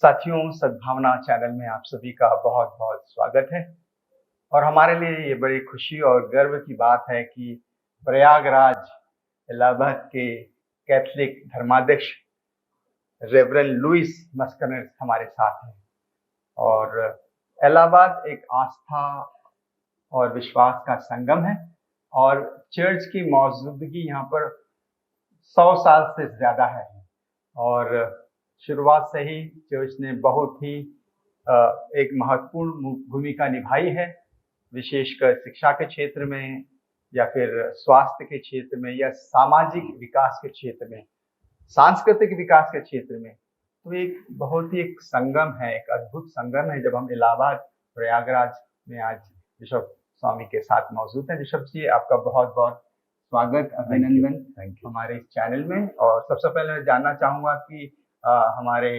साथियों, सद्भावना चैनल में आप सभी का बहुत-बहुत स्वागत है और हमारे लिए ये बड़ी खुशी और गर्व की बात है कि प्रयागराज, इलाहाबाद के कैथोलिक धर्माध्यक्ष रेवरेंड लुईस मस्करेनस हमारे साथ हैं और इलाहाबाद एक आस्था और विश्वास का संगम है और चर्च की मौजूदगी यहाँ पर 100 साल से ज़्यादा है और शुरुआत से ही चर्च ने बहुत ही एक महत्वपूर्ण भूमिका निभाई है, विशेषकर शिक्षा के क्षेत्र में या फिर स्वास्थ्य के क्षेत्र में या सामाजिक विकास के क्षेत्र में, सांस्कृतिक विकास के क्षेत्र में। तो एक बहुत ही एक संगम है, एक अद्भुत संगम है जब हम इलाहाबाद प्रयागराज में आज बिशप स्वामी के साथ मौजूद हैं। बिशप जी, आपका बहुत-बहुत स्वागत, अभिनंदन हमारे इस चैनल में। और सबसे पहले मैं जानना चाहूँगा कि हमारे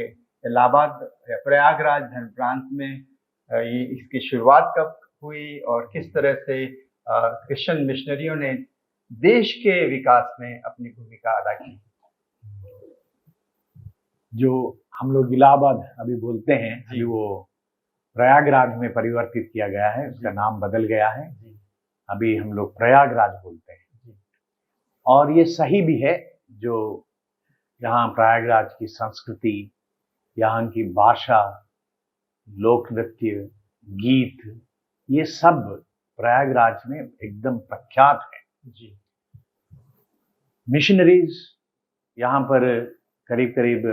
इलाहाबाद प्रयागराज धर्म प्रांत में ये इसकी शुरुआत कब हुई और किस तरह से क्रिश्चियन मिशनरियों ने देश के विकास में अपनी भूमिका अदा की। जो हम लोग इलाहाबाद अभी बोलते हैं, अभी वो प्रयागराज में परिवर्तित किया गया है, उसका नाम बदल गया है। अभी हम लोग प्रयागराज बोलते हैं और ये सही भी है। जो यहाँ प्रयागराज की संस्कृति, यहाँ की भाषा, लोक नृत्य, गीत, ये सब प्रयागराज में एकदम प्रख्यात है। मिशनरीज यहाँ पर करीब करीब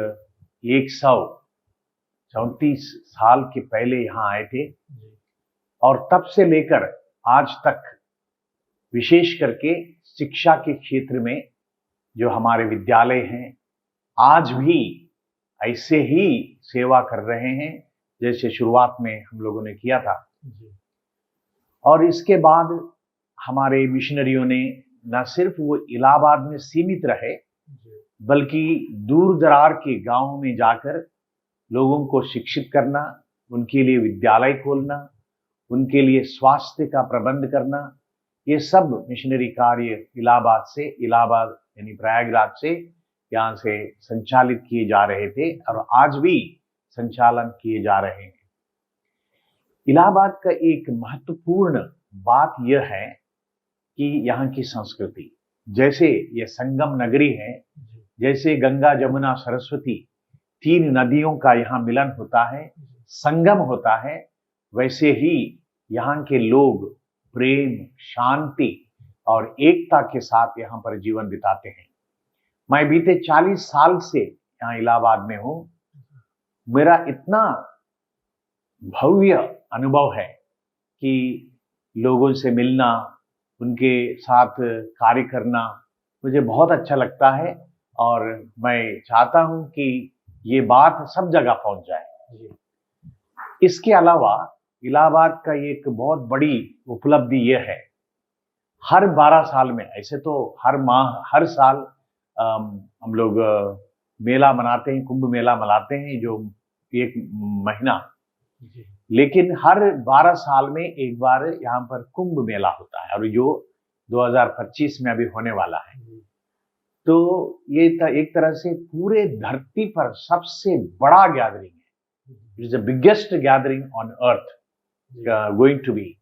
134 साल के पहले यहाँ आए थे और तब से लेकर आज तक विशेष करके शिक्षा के क्षेत्र में जो हमारे विद्यालय हैं, आज भी ऐसे ही सेवा कर रहे हैं जैसे शुरुआत में हम लोगों ने किया था। और इसके बाद हमारे मिशनरियों ने न सिर्फ वो इलाहाबाद में सीमित रहे, बल्कि दूर दरार के गांवों में जाकर लोगों को शिक्षित करना, उनके लिए विद्यालय खोलना, उनके लिए स्वास्थ्य का प्रबंध करना, ये सब मिशनरी कार्य इलाहाबाद यानी प्रयागराज से यहाँ से संचालित किए जा रहे थे और आज भी संचालन किए जा रहे हैं। इलाहाबाद का एक महत्वपूर्ण बात यह है कि यहाँ की संस्कृति, जैसे ये संगम नगरी है, जैसे गंगा जमुना सरस्वती 3 नदियों का यहाँ मिलन होता है, संगम होता है, वैसे ही यहाँ के लोग प्रेम, शांति और एकता के साथ यहाँ पर जीवन बिताते हैं। मैं बीते 40 साल से यहाँ इलाहाबाद में हूँ। मेरा इतना भव्य अनुभव है कि लोगों से मिलना, उनके साथ कार्य करना मुझे बहुत अच्छा लगता है और मैं चाहता हूं कि ये बात सब जगह पहुंच जाए। इसके अलावा इलाहाबाद का एक बहुत बड़ी उपलब्धि यह है, हर 12 साल में, ऐसे तो हर माह, हर साल हम लोग मेला मनाते हैं, कुंभ मेला मनाते हैं जो एक महीना, लेकिन हर 12 साल में एक बार यहाँ पर कुंभ मेला होता है और जो 2025 में अभी होने वाला है। तो ये एक तरह से पूरे धरती पर सबसे बड़ा गैदरिंग है। It is the biggest gathering on earth going to be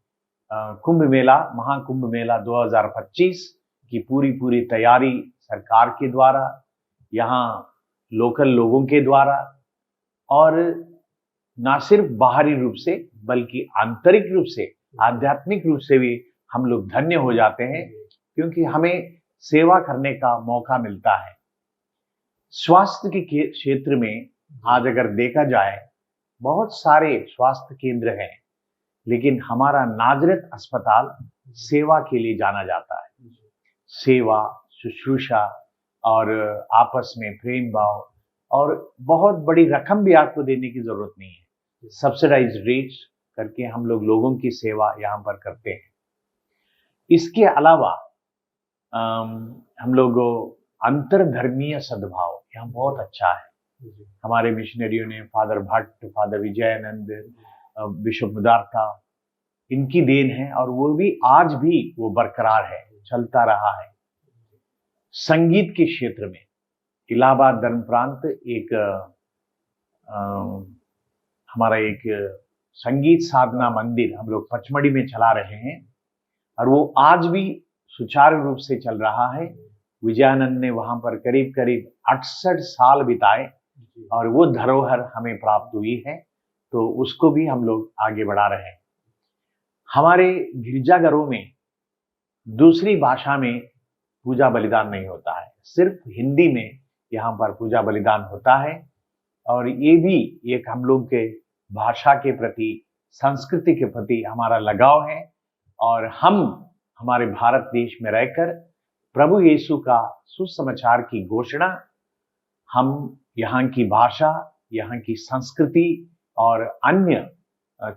Kumbh Mela, Mahakumbh Mela 2025 की पूरी तैयारी सरकार के द्वारा, यहाँ लोकल लोगों के द्वारा और ना सिर्फ बाहरी रूप से बल्कि आंतरिक रूप से, आध्यात्मिक रूप से भी हम लोग धन्य हो जाते हैं क्योंकि हमें सेवा करने का मौका मिलता है। स्वास्थ्य के क्षेत्र में आज अगर देखा जाए, बहुत सारे स्वास्थ्य केंद्र हैं, लेकिन हमारा नाजरत अस्पताल सेवा के लिए जाना जाता है। सेवा, शुश्रूषा और आपस में प्रेम भाव, और बहुत बड़ी रकम भी आपको देने की जरूरत नहीं है। सब्सिडाइज रेट्स करके हम लोग लोगों की सेवा यहाँ पर करते हैं। इसके अलावा हम लोग अंतरधर्मीय सद्भाव यहाँ बहुत अच्छा है। हमारे मिशनरियों ने Father Bhatt, Father Vijayanand, bishop Mudarta, इनकी देन है और वो भी आज भी वो बरकरार है, चलता रहा है। संगीत के क्षेत्र में इलाहाबाद धर्म प्रांत एक हमारा एक संगीत साधना मंदिर हम लोग पचमढ़ी में चला रहे हैं और वो आज भी सुचारू रूप से चल रहा है। विजयानंद ने वहां पर करीब करीब 68 साल बिताए और वो धरोहर हमें प्राप्त हुई है, तो उसको भी हम लोग आगे बढ़ा रहे हैं। हमारे गिरजाघरों में दूसरी भाषा में पूजा बलिदान नहीं होता है, सिर्फ हिंदी में यहाँ पर पूजा बलिदान होता है। और ये भी एक हम लोग के भाषा के प्रति, संस्कृति के प्रति हमारा लगाव है और हम हमारे भारत देश में रहकर प्रभु यीशु का सुसमाचार की घोषणा हम यहाँ की भाषा, यहाँ की संस्कृति और अन्य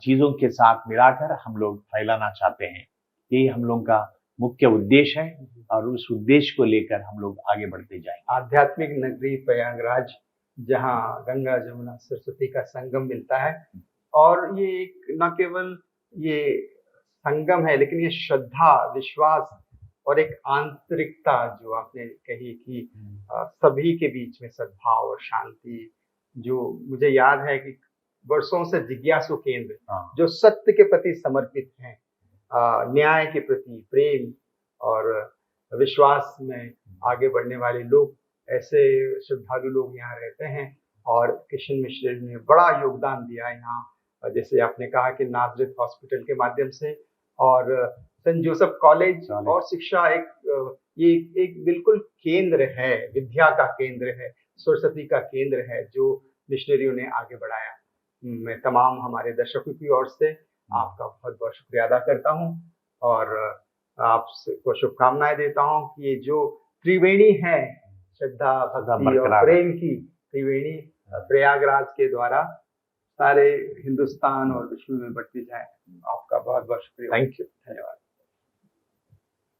चीजों के साथ मिलाकर हम लोग फैलाना चाहते हैं। यही हम लोग का मुख्य उद्देश्य है और उस उद्देश्य को लेकर हम लोग आगे बढ़ते जाएंगे। आध्यात्मिक नगरी प्रयागराज, जहाँ गंगा जमुना सरस्वती का संगम मिलता है, और ये एक न केवल ये संगम है, लेकिन ये श्रद्धा, विश्वास और एक आंतरिकता जो आपने कही कि सभी के बीच में सद्भाव और शांति, जो मुझे याद है कि वर्षों से जिज्ञासु केंद्र जो सत्य के प्रति समर्पित हैं, न्याय के प्रति प्रेम और विश्वास में आगे बढ़ने वाले लोग, ऐसे श्रद्धालु लोग यहाँ रहते हैं। और कृष्ण मिश्र ने बड़ा योगदान दिया यहाँ, जैसे आपने कहा कि नाजरेथ हॉस्पिटल के माध्यम से और सेंट जोसेफ कॉलेज और शिक्षा ये एक बिल्कुल केंद्र है, विद्या का केंद्र है, सरस्वती का केंद्र है जो मिशनरियों ने आगे बढ़ाया। मैं तमाम हमारे दर्शकों की ओर से आपका बहुत बहुत शुक्रिया अदा करता हूँ और आपको शुभकामनाएं देता हूँ कि ये जो त्रिवेणी है, श्रद्धा, भक्ति और प्रेम की त्रिवेणी, प्रयागराज के द्वारा सारे हिंदुस्तान और विश्व में बढ़ती जाए। आपका बहुत बहुत शुक्रिया। Thank you.